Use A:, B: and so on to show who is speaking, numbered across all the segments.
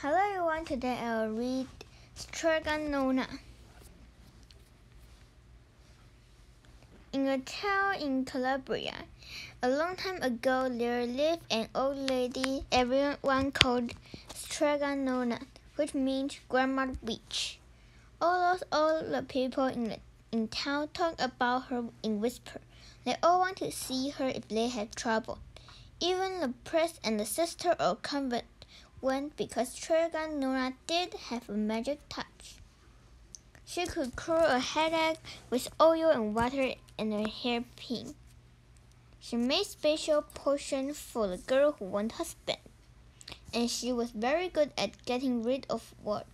A: Hello everyone, today I will read Nona. In a town in Calabria, a long time ago there lived an old lady everyone called Nona, which means Grandma Witch. All the people in town talk about her in whisper. They all want to see her if they have trouble. Even the priest and the sister of convent went because Nona did have a magic touch. She could cure a headache with oil and water and a hairpin. She made special potions for the girl who wanted husband, and she was very good at getting rid of wart.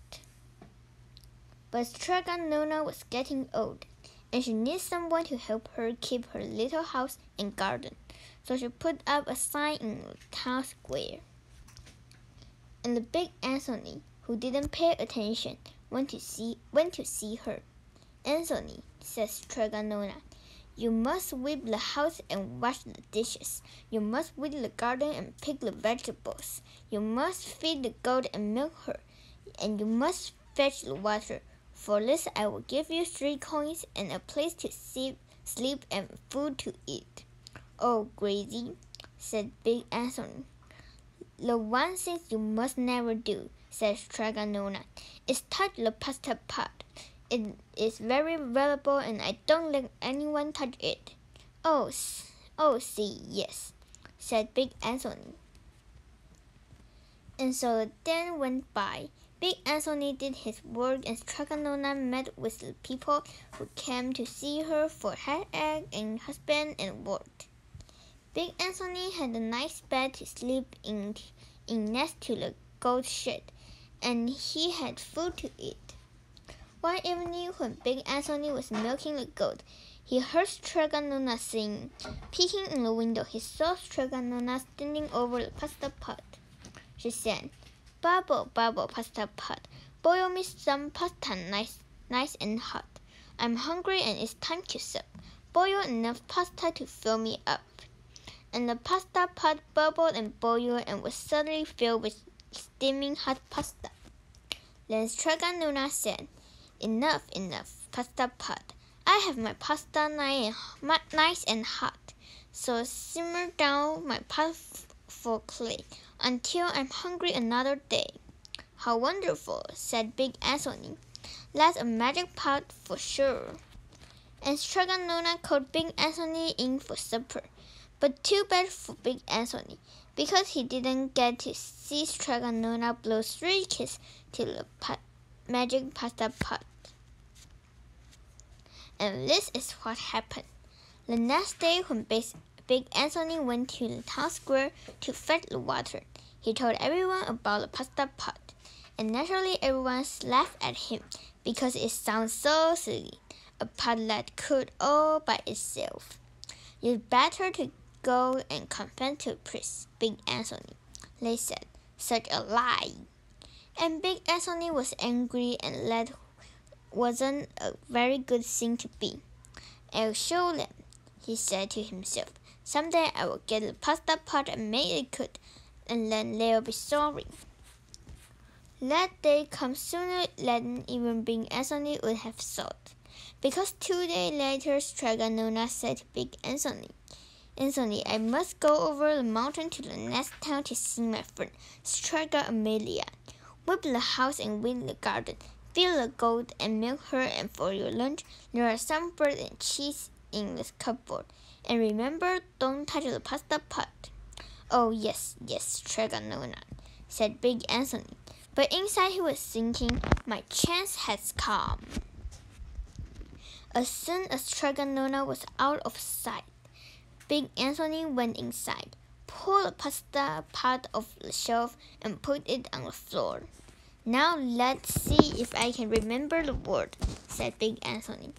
A: But Nona was getting old, and she needed someone to help her keep her little house and garden, so she put up a sign in the town square. And the big Anthony, who didn't pay attention, went to see her. "Anthony," says Nona, "you must sweep the house and wash the dishes. You must weed the garden and pick the vegetables. You must feed the goat and milk her. And you must fetch the water. For this I will give you 3 coins and a place to sleep and food to eat." "Oh, Gracie," said big Anthony. "The one thing you must never do," says Nona, "is touch the pasta pot. It is very valuable and I don't let anyone touch it." Oh, see, yes," said big Anthony. And so the day went by. Big Anthony did his work and Nona met with the people who came to see her for headache and husband and work. Big Anthony had a nice bed to sleep in next to the goat shed, and he had food to eat. One evening when Big Anthony was milking the goat, he heard Nona sing. Peeking in the window, he saw Nona standing over the pasta pot. She sang, "Bubble, bubble, pasta pot, boil me some pasta nice and hot. I'm hungry and it's time to sup. Boil enough pasta to fill me up." And the pasta pot bubbled and boiled and was suddenly filled with steaming hot pasta. Then Nona said, "Enough, pasta pot. I have my pasta nice and hot, so simmer down my pot for clay until I'm hungry another day." "How wonderful," said big Anthony. "That's a magic pot for sure." And Nona called big Anthony in for supper. But too bad for big Anthony, because he didn't get to see Nona blow 3 kisses to the magic pasta pot. And this is what happened. The next day when big Anthony went to the town square to fetch the water, he told everyone about the pasta pot. And naturally everyone laughed at him because it sounds so silly, a pot that could all by itself. "You'd better to go and confess to the priest, big Anthony," they said. "Such a lie." And big Anthony was angry, and that wasn't a very good thing to be. "I'll show them," he said to himself. "Someday I will get the pasta pot and make it good, and then they'll be sorry." That day comes sooner than even big Anthony would have thought, because 2 days later Nona said to big Anthony, "Anthony, I must go over the mountain to the next town to see my friend, Strega Amelia. Whip the house and weed the garden. Feed the goat and milk her, and for your lunch, there are some bread and cheese in the cupboard. And remember, don't touch the pasta pot." "Oh, yes, Nona," said big Anthony. But inside he was thinking, "My chance has come." As soon as Nona was out of sight, big Anthony went inside, pulled the pasta pot off the shelf, and put it on the floor. "Now let's see if I can remember the word," said big Anthony.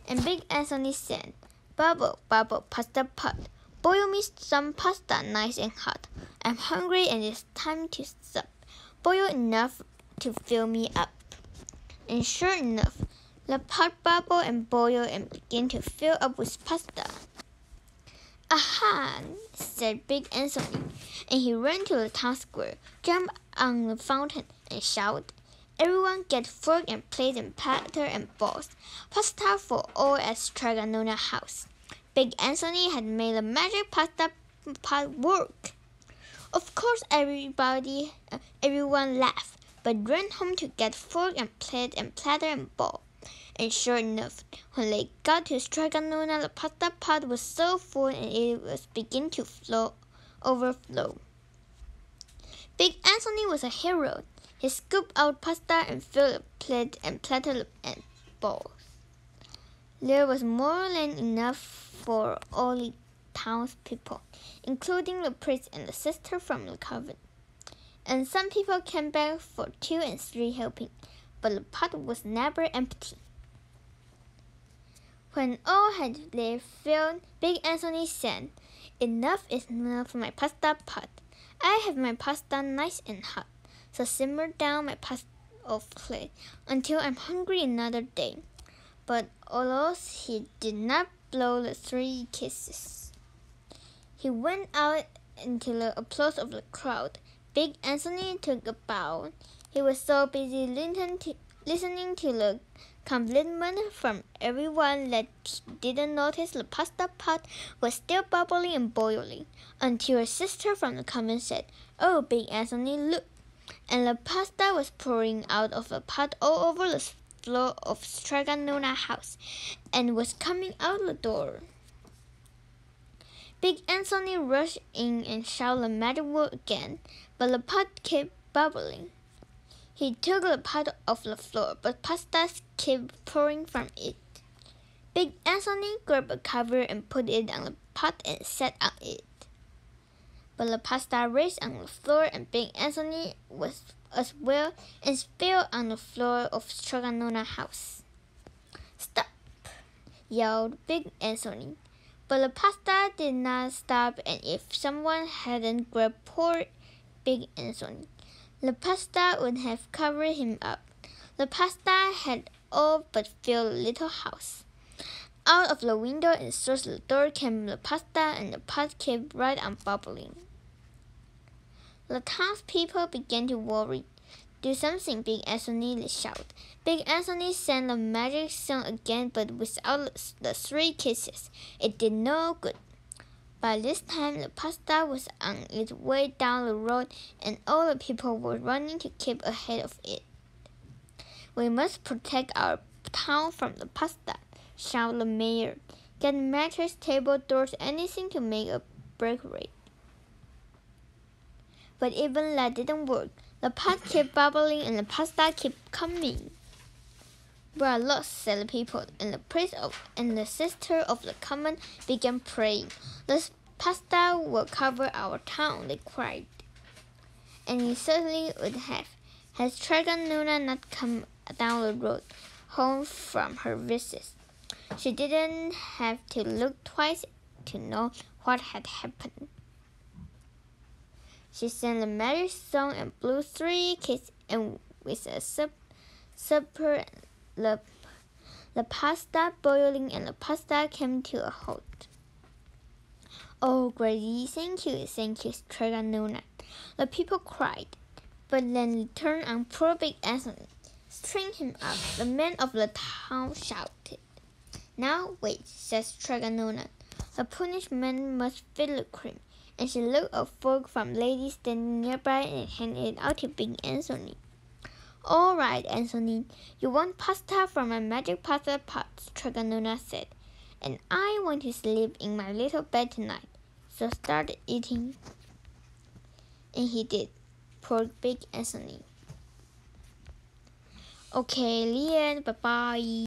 A: And big Anthony said, "Bubble, bubble, pasta pot. Boil me some pasta nice and hot. I'm hungry and it's time to sup. Boil enough to fill me up." And sure enough, the pot bubbled and boiled and began to fill up with pasta. "Aha!" said big Anthony, and he ran to the town square, jumped on the fountain, and shouted, "Everyone get fork and plate and platter and bowls. Pasta for all at Straganona's house." Big Anthony had made the magic pasta pot work. Of course, everyone laughed, but ran home to get fork and plate and platter and bowl. And sure enough, when they got to Straganona, the pasta pot was so full and it was beginning to overflow. Big Anthony was a hero. He scooped out pasta and filled the plate and platter and bowls. There was more than enough for all the townspeople, including the priest and the sister from the convent. And some people came back for 2 and 3 helping, but the pot was never empty. When all had their fill, Big Anthony said, "Enough is enough for my pasta pot. I have my pasta nice and hot, so simmer down my pasta of plate until I'm hungry another day." But although he did not blow the 3 kisses, he went out into the applause of the crowd. Big Anthony took a bow. He was so busy listening to the compliment from everyone that he didn't notice the pasta pot was still bubbling and boiling, until her sister from the convent said, "Oh, Big Anthony, look!" And the pasta was pouring out of the pot all over the floor of Straganona's house, and was coming out the door. Big Anthony rushed in and shouted the magic word again, but the pot kept bubbling. He took the pot off the floor, but pasta kept pouring from it. Big Anthony grabbed a cover and put it on the pot and sat on it. But the pasta raised on the floor, and Big Anthony was as well and spilled on the floor of Straganona's house. "Stop!" yelled Big Anthony. But the pasta did not stop, and if someone hadn't grabbed poor Big Anthony, the pasta would have covered him up. The pasta had all but filled the little house. Out of the window and through the door came the pasta, and the pot kept right on bubbling. The townspeople began to worry. "Do something, Big Anthony," they shouted. Big Anthony sang the magic song again, but without the 3 kisses. It did no good. By this time, the pasta was on its way down the road, and all the people were running to keep ahead of it. "We must protect our town from the pasta," shouted the mayor. "Get mattress, table, doors, anything to make a breakaway." But even that didn't work. The pot kept bubbling and the pasta kept coming. "We are lost," said the people, and the priest and the sister of the convent began praying. "The pasta will cover our town," they cried. And it certainly would have, had Straganona not come down the road home from her visit. She didn't have to look twice to know what had happened. She sang the magic song and blew 3 kisses, and with a supper, the pasta boiling and the pasta came to a halt. "Oh, Grady, thank you, Straganona," the people cried. But then they turned on poor Big Anthony. "String him up," the men of the town shouted. "Now wait," said Straganona. "The punishment must fill the cream." And she took a fork from lady standing nearby and handed it out to Big Anthony. "All right, Anthony, you want pasta from my magic pasta pot," Straganona said. "And I want to sleep in my little bed tonight, so start eating." And he did. Poor Big Anthony. Okay, the end. Bye-bye.